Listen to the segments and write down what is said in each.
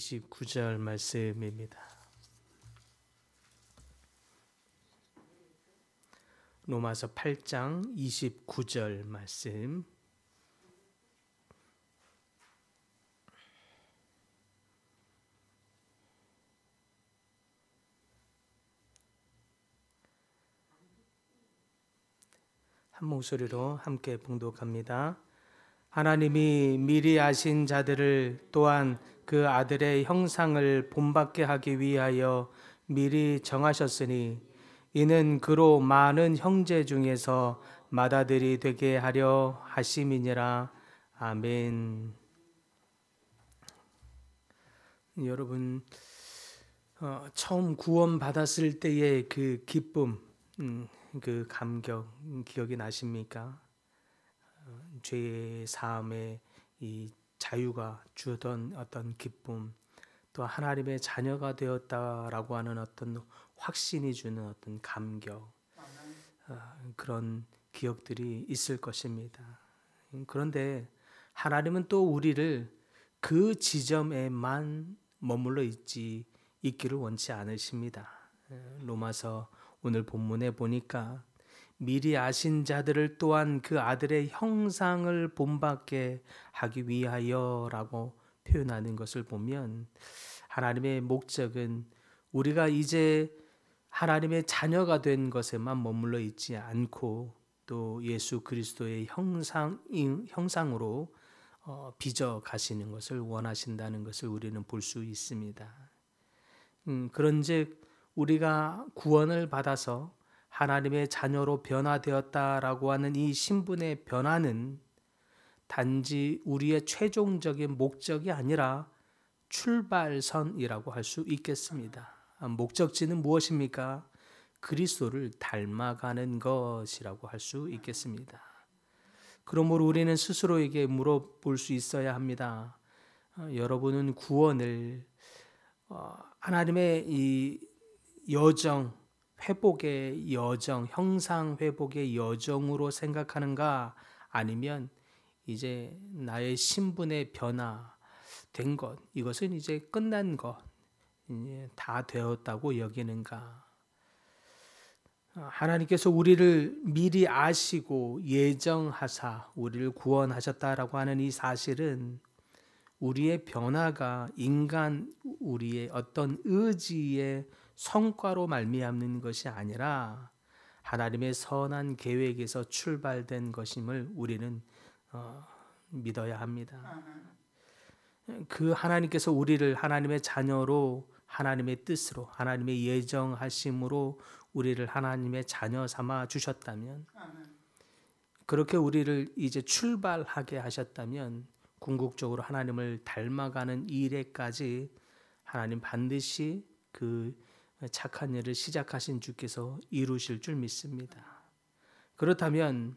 29절 말씀입니다. 로마서 8장 29절 말씀. 한 목소리로 함께 봉독합니다. 하나님이 미리 아신 자들을 또한 그 아들의 형상을 본받게 하기 위하여 미리 정하셨으니 이는 그로 많은 형제 중에서 맏아들이 되게 하려 하심이니라. 아멘. 여러분, 처음 구원 받았을 때의 그 기쁨, 그 감격 기억이 나십니까? 죄의 사함에 이 자유가 주던 어떤 기쁨, 또 하나님의 자녀가 되었다라고 하는 어떤 확신이 주는 어떤 감격, 그런 기억들이 있을 것입니다. 그런데 하나님은 또 우리를 그 지점에만 머물러 있기를 원치 않으십니다. 로마서 오늘 본문에 보니까 미리 아신 자들을 또한 그 아들의 형상을 본받게 하기 위하여라고 표현하는 것을 보면 하나님의 목적은 우리가 이제 하나님의 자녀가 된 것에만 머물러 있지 않고 또 예수 그리스도의 형상으로 빚어 가시는 것을 원하신다는 것을 우리는 볼 수 있습니다. 그런즉 우리가 구원을 받아서 하나님의 자녀로 변화되었다라고 하는 이 신분의 변화는 단지 우리의 최종적인 목적이 아니라 출발선이라고 할 수 있겠습니다. 목적지는 무엇입니까? 그리스도를 닮아가는 것이라고 할 수 있겠습니다. 그러므로 우리는 스스로에게 물어볼 수 있어야 합니다. 여러분은 구원을 하나님의 이 여정, 회복의 여정, 형상 회복의 여정으로 생각하는가? 아니면 이제 나의 신분의 변화된 것, 이것은 이제 끝난 것, 이제 다 되었다고 여기는가? 하나님께서 우리를 미리 아시고 예정하사 우리를 구원하셨다라고 하는 이 사실은 우리의 변화가 우리의 어떤 의지의 성과로 말미암는 것이 아니라 하나님의 선한 계획에서 출발된 것임을 우리는 믿어야 합니다. 그 하나님께서 우리를 하나님의 자녀로 하나님의 뜻으로 하나님의 예정하심으로 우리를 하나님의 자녀 삼아 주셨다면, 그렇게 우리를 이제 출발하게 하셨다면 궁극적으로 하나님을 닮아가는 일에까지 하나님 반드시 그 착한 일을 시작하신 주께서 이루실 줄 믿습니다. 그렇다면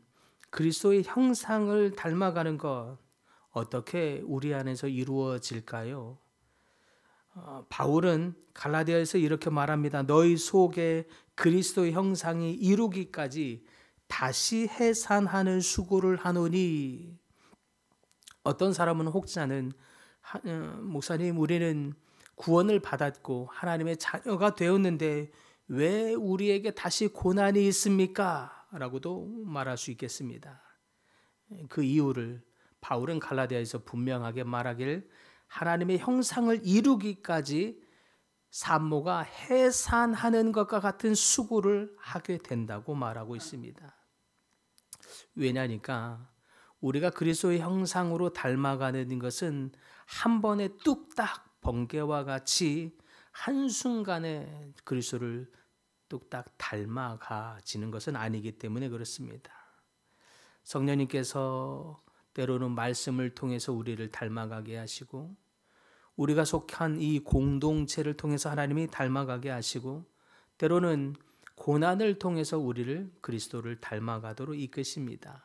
그리스도의 형상을 닮아가는 것 어떻게 우리 안에서 이루어질까요? 바울은 갈라디아에서 이렇게 말합니다. 너희 속에 그리스도의 형상이 이루기까지 다시 해산하는 수고를 하노니. 어떤 사람은 혹자는 목사님, 우리는 구원을 받았고 하나님의 자녀가 되었는데 왜 우리에게 다시 고난이 있습니까? 라고도 말할 수 있겠습니다. 그 이유를 바울은 갈라디아에서 분명하게 말하길 하나님의 형상을 이루기까지 산모가 해산하는 것과 같은 수고를 하게 된다고 말하고 있습니다. 왜냐니까 우리가 그리스도의 형상으로 닮아가는 것은 한 번에 뚝딱 번개와 같이 한순간에 그리스도를 뚝딱 닮아가지는 것은 아니기 때문에 그렇습니다. 성령님께서 때로는 말씀을 통해서 우리를 닮아가게 하시고 우리가 속한 이 공동체를 통해서 하나님이 닮아가게 하시고 때로는 고난을 통해서 우리를 그리스도를 닮아가도록 이끄십니다.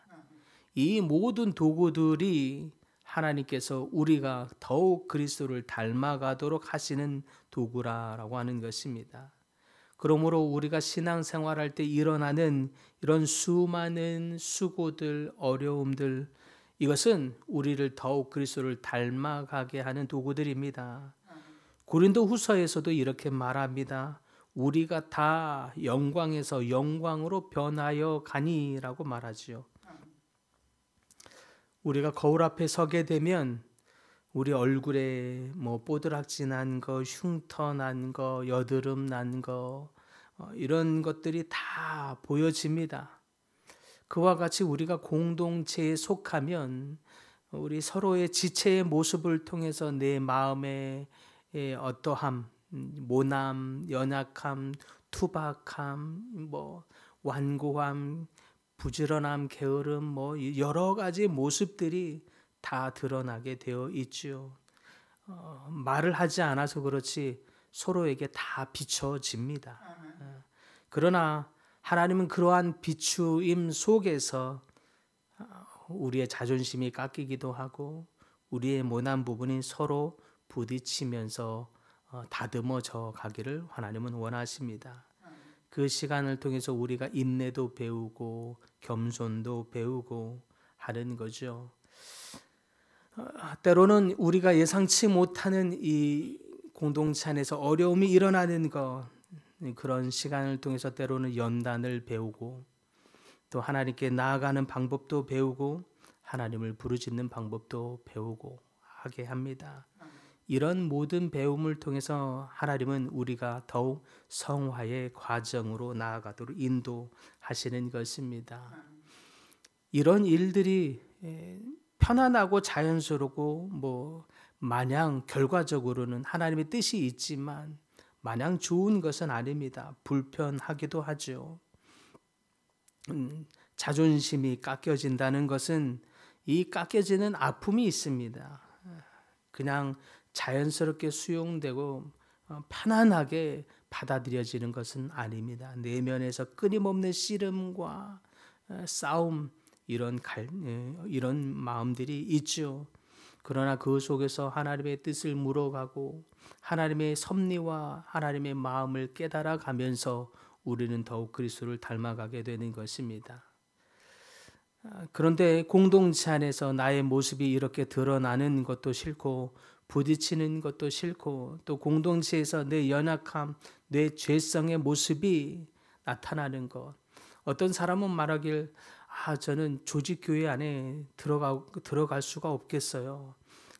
이 모든 도구들이 하나님께서 우리가 더욱 그리스도를 닮아가도록 하시는 도구라고 하는 것입니다. 그러므로 우리가 신앙생활할 때 일어나는 이런 수많은 수고들, 어려움들, 이것은 우리를 더욱 그리스도를 닮아가게 하는 도구들입니다. 고린도후서에서도 이렇게 말합니다. 우리가 다 영광에서 영광으로 변하여 가니라고 말하지요. 우리가 거울 앞에 서게 되면 우리 얼굴에 뭐 뽀드락지 난 거, 흉터 난 거, 여드름 난 거, 이런 것들이 다 보여집니다. 그와 같이 우리가 공동체에 속하면 우리 서로의 지체의 모습을 통해서 내 마음의 어떠함, 모남, 연약함, 투박함, 뭐 완고함, 부지런함, 게으름, 뭐 여러 가지 모습들이 다 드러나게 되어 있죠. 말을 하지 않아서 그렇지 서로에게 다 비춰집니다. 그러나 하나님은 그러한 비추임 속에서 우리의 자존심이 깎이기도 하고 우리의 모난 부분이 서로 부딪히면서 다듬어져 가기를 하나님은 원하십니다. 그 시간을 통해서 우리가 인내도 배우고 겸손도 배우고 하는 거죠. 때로는 우리가 예상치 못하는 이 공동체 안에서 어려움이 일어나는 것, 그런 시간을 통해서 때로는 연단을 배우고 또 하나님께 나아가는 방법도 배우고 하나님을 부르짖는 방법도 배우고 하게 합니다. 이런 모든 배움을 통해서 하나님은 우리가 더욱 성화의 과정으로 나아가도록 인도하시는 것입니다. 이런 일들이 편안하고 자연스럽고 뭐 마냥 결과적으로는 하나님의 뜻이 있지만 마냥 좋은 것은 아닙니다. 불편하기도 하죠. 자존심이 깎여진다는 것은 이 깎여지는 아픔이 있습니다. 그냥 자연스럽게 수용되고 편안하게 받아들여지는 것은 아닙니다. 내면에서 끊임없는 씨름과 싸움, 이런 마음들이 있죠. 그러나 그 속에서 하나님의 뜻을 물어가고 하나님의 섭리와 하나님의 마음을 깨달아 가면서 우리는 더욱 그리스도를 닮아가게 되는 것입니다. 그런데 공동체 안에서 나의 모습이 이렇게 드러나는 것도 싫고 부딪히는 것도 싫고 또 공동체에서 내 연약함, 내 죄성의 모습이 나타나는 것. 어떤 사람은 말하길 저는 조직교회 안에 들어갈 수가 없겠어요.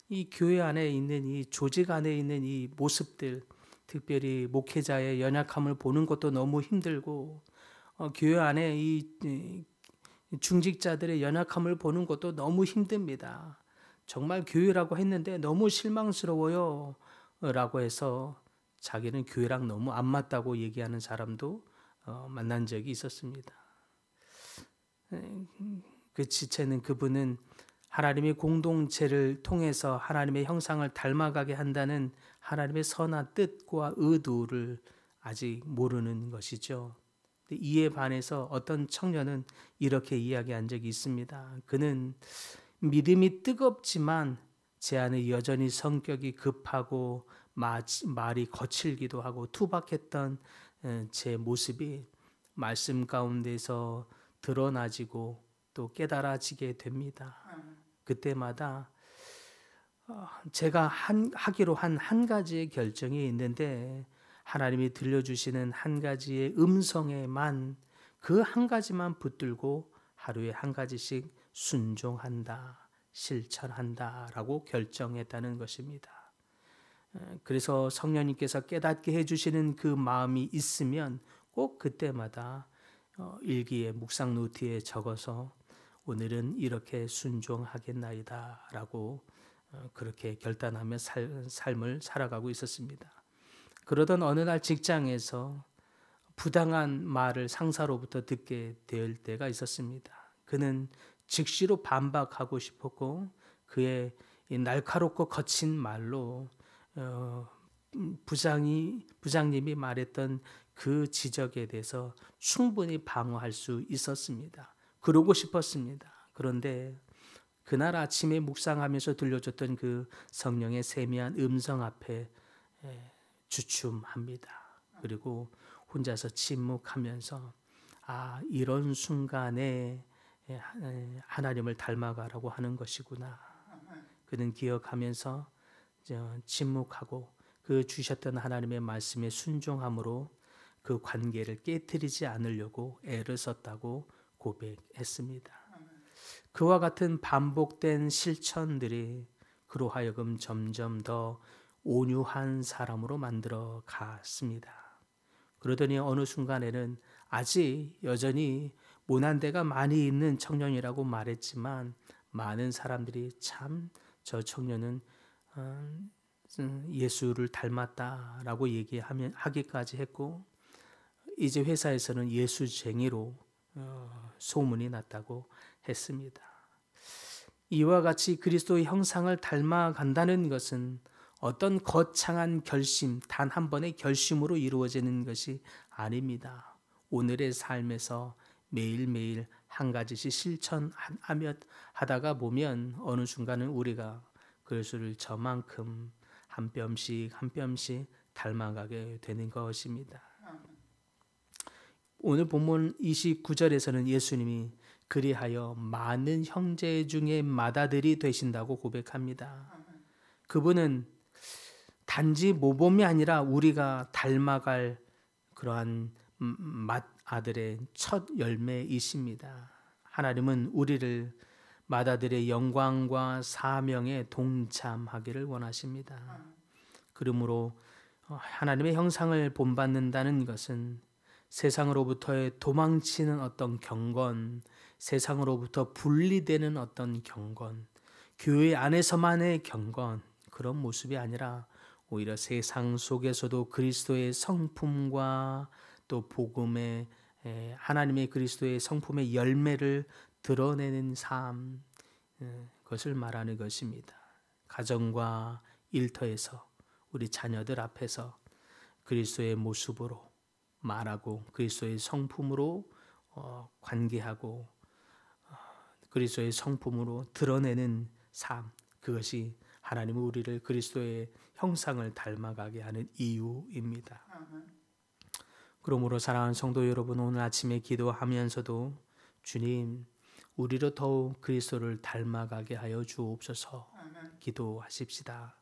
이 교회 안에 있는 이 조직 안에 있는 이 모습들, 특별히 목회자의 연약함을 보는 것도 너무 힘들고 교회 안에 이 중직자들의 연약함을 보는 것도 너무 힘듭니다. 정말 교회라고 했는데 너무 실망스러워요 라고 해서 자기는 교회랑 너무 안 맞다고 얘기하는 사람도 만난 적이 있었습니다. 그 지체는 그분은 하나님의 공동체를 통해서 하나님의 형상을 닮아가게 한다는 하나님의 선한 뜻과 의도를 아직 모르는 것이죠. 이에 반해서 어떤 청년은 이렇게 이야기한 적이 있습니다. 그는 믿음이 뜨겁지만 제 안에 여전히 성격이 급하고 말이 거칠기도 하고 투박했던 제 모습이 말씀 가운데서 드러나지고 또 깨달아지게 됩니다. 그때마다 제가 하기로 한 가지의 결정이 있는데 하나님이 들려주시는 한 가지의 음성에만 그 한 가지만 붙들고 하루에 한 가지씩 순종한다, 실천한다라고 결정했다는 것입니다. 그래서 성령님께서 깨닫게 해주시는 그 마음이 있으면 꼭 그때마다 일기에 묵상 노트에 적어서 오늘은 이렇게 순종하겠나이다 라고 그렇게 결단하며 삶을 살아가고 있었습니다. 그러던 어느 날 직장에서 부당한 말을 상사로부터 듣게 될 때가 있었습니다. 그는 즉시로 반박하고 싶었고 그의 날카롭고 거친 말로 부장님이 말했던 그 지적에 대해서 충분히 방어할 수 있었습니다. 그러고 싶었습니다. 그런데 그날 아침에 묵상하면서 들려줬던 그 성령의 세미한 음성 앞에 주춤합니다. 그리고 혼자서 침묵하면서 이런 순간에 하나님을 닮아가라고 하는 것이구나. 그는 기억하면서 침묵하고 그 주셨던 하나님의 말씀에 순종함으로 그 관계를 깨뜨리지 않으려고 애를 썼다고 고백했습니다. 그와 같은 반복된 실천들이 그로 하여금 점점 더 온유한 사람으로 만들어 갔습니다. 그러더니 어느 순간에는 아직 여전히 모난 데가 많이 있는 청년이라고 말했지만 많은 사람들이 참 저 청년은 예수를 닮았다라고 하기까지 했고 이제 회사에서는 예수쟁이로 소문이 났다고 했습니다. 이와 같이 그리스도의 형상을 닮아간다는 것은 어떤 거창한 결심, 단 한 번의 결심으로 이루어지는 것이 아닙니다. 오늘의 삶에서 매일매일 한 가지씩 실천하다가 보면 어느 순간은 우리가 그리스도를 저만큼 한 뼘씩 한 뼘씩 닮아가게 되는 것입니다. 오늘 본문 29절에서는 예수님이 그리하여 많은 형제 중에 맏아들이 되신다고 고백합니다. 그분은 단지 모범이 아니라 우리가 닮아갈 그러한 맏아들의 첫 열매이십니다. 하나님은 우리를 맏아들의 영광과 사명에 동참하기를 원하십니다. 그러므로 하나님의 형상을 본받는다는 것은 세상으로부터의 도망치는 어떤 경건, 세상으로부터 분리되는 어떤 경건, 교회 안에서만의 경건, 그런 모습이 아니라 오히려 세상 속에서도 그리스도의 성품과 또 복음의 하나님의 그리스도의 성품의 열매를 드러내는 삶, 그것을 말하는 것입니다. 가정과 일터에서 우리 자녀들 앞에서 그리스도의 모습으로 말하고 그리스도의 성품으로 관계하고 그리스도의 성품으로 드러내는 삶, 그것이 하나님은 우리를 그리스도의 형상을 닮아가게 하는 이유입니다. 그러므로 사랑하는 성도 여러분, 오늘 아침에 기도하면서도 주님, 우리로 더욱 그리스도를 닮아가게 하여 주옵소서 기도하십시다.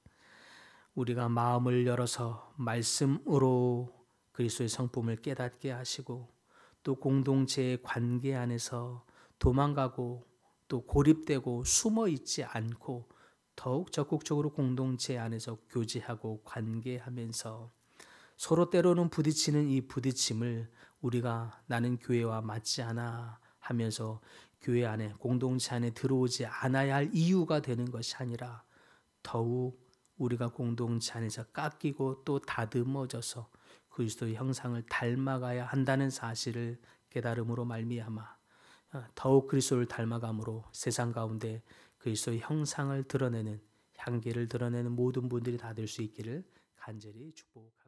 우리가 마음을 열어서 말씀으로 그리스도의 성품을 깨닫게 하시고 또 공동체의 관계 안에서 도망가고 또 고립되고 숨어 있지 않고 더욱 적극적으로 공동체 안에서 교제하고 관계하면서 서로 때로는 부딪히는 이 부딪힘을 우리가 나는 교회와 맞지 않아 하면서 교회 안에 공동체 안에 들어오지 않아야 할 이유가 되는 것이 아니라 더욱 우리가 공동체 안에서 깎이고 또 다듬어져서 그리스도의 형상을 닮아가야 한다는 사실을 깨달음으로 말미암아 더욱 그리스도를 닮아감으로 세상 가운데 그리스도의 형상을 드러내는 향기를 드러내는 모든 분들이 다 될 수 있기를 간절히 축복합니다.